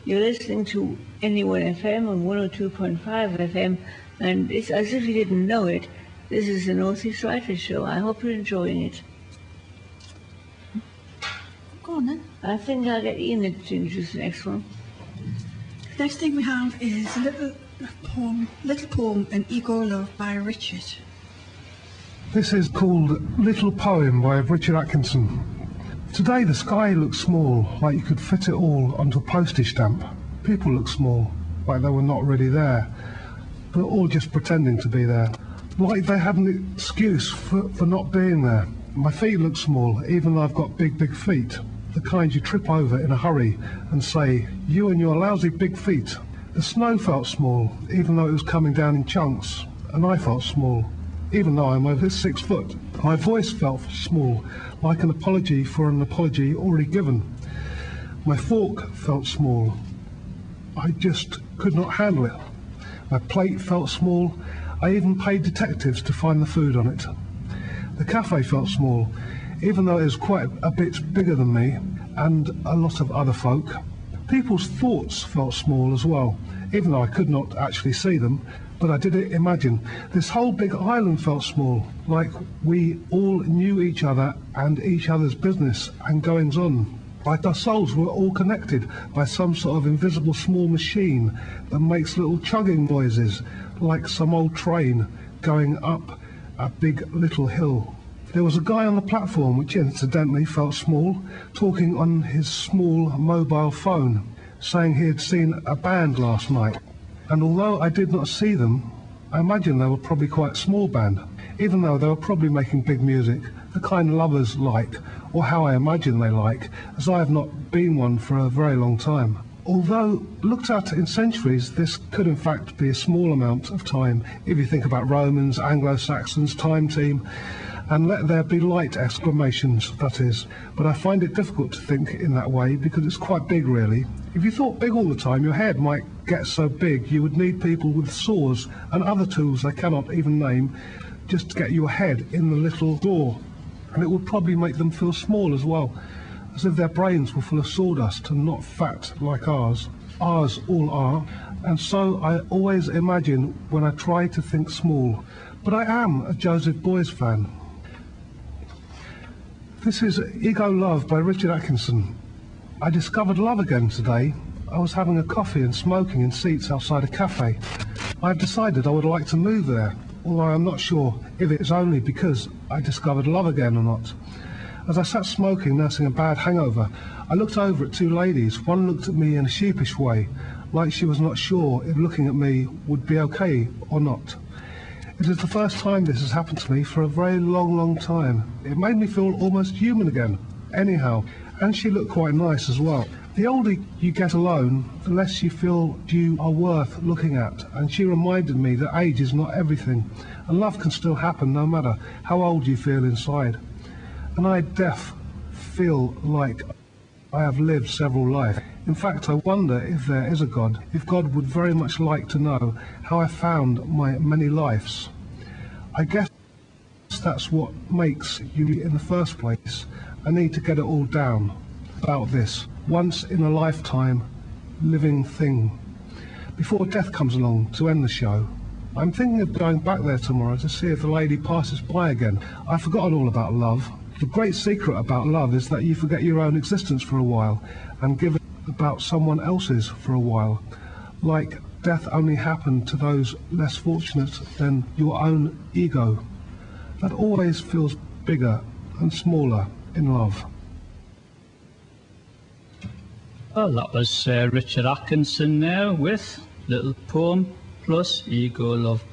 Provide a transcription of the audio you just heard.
You're listening to NE1 FM on 102.5 FM, and it's as if you didn't know it. This is the North East Writers' Show. I hope you're enjoying it. Go on then. I think I'll get Ian to introduce the next one. Next thing we have is a little poem, An Ego Love by Richard. This is called Little Poem by Richard Atkinson. Today the sky looks small, like you could fit it all onto a postage stamp. People look small, like they were not really there, but all just pretending to be there. Like they had an excuse for not being there. My feet look small, even though I've got big feet. The kind you trip over in a hurry and say, you and your lousy big feet. The snow felt small, even though it was coming down in chunks, and I felt small, even though I'm over 6 foot. My voice felt small, like an apology for an apology already given. My fork felt small. I just could not handle it. My plate felt small. I even paid detectives to find the food on it. The cafe felt small, even though it was quite a bit bigger than me and a lot of other folk. People's thoughts felt small as well, even though I could not actually see them, but I did imagine. This whole big island felt small, like we all knew each other and each other's business and goings on. Like our souls were all connected by some sort of invisible small machine that makes little chugging noises, like some old train going up a big little hill. There was a guy on the platform which incidentally felt small, talking on his small mobile phone, saying he had seen a band last night. And although I did not see them, I imagine they were probably quite a small band, even though they were probably making big music, the kind lovers like, or how I imagine they like, as I have not been one for a very long time. Although, looked at in centuries, this could in fact be a small amount of time, if you think about Romans, Anglo-Saxons, time team, and let there be light exclamations, that is. But I find it difficult to think in that way because it's quite big, really. If you thought big all the time, your head might get so big you would need people with saws and other tools I cannot even name just to get your head in the little door. And it would probably make them feel small as well, as if their brains were full of sawdust and not fat like ours. Ours all are, and so I always imagine when I try to think small. But I am a Joseph Beuys fan. This is Ego Love by Richard Atkinson. I discovered love again today. I was having a coffee and smoking in seats outside a cafe. I have decided I would like to move there, although I'm not sure if it is only because I discovered love again or not. As I sat smoking, nursing a bad hangover, I looked over at two ladies. One looked at me in a sheepish way, like she was not sure if looking at me would be okay or not. It is the first time this has happened to me for a very long time. It made me feel almost human again, anyhow, and she looked quite nice as well. The older you get alone, the less you feel you are worth looking at, and she reminded me that age is not everything, and love can still happen no matter how old you feel inside. And I feel like I have lived several lives. In fact, I wonder if there is a God, if God would very much like to know how I found my many lives. I guess that's what makes you in the first place. I need to get it all down about this once in a lifetime living thing before death comes along to end the show. I'm thinking of going back there tomorrow to see if the lady passes by again. I've forgotten all about love. The great secret about love is that you forget your own existence for a while and give it about someone else's for a while. Like death only happened to those less fortunate than your own ego. That always feels bigger and smaller in love. Well, that was Richard Atkinson there with Little Poem plus Ego Love.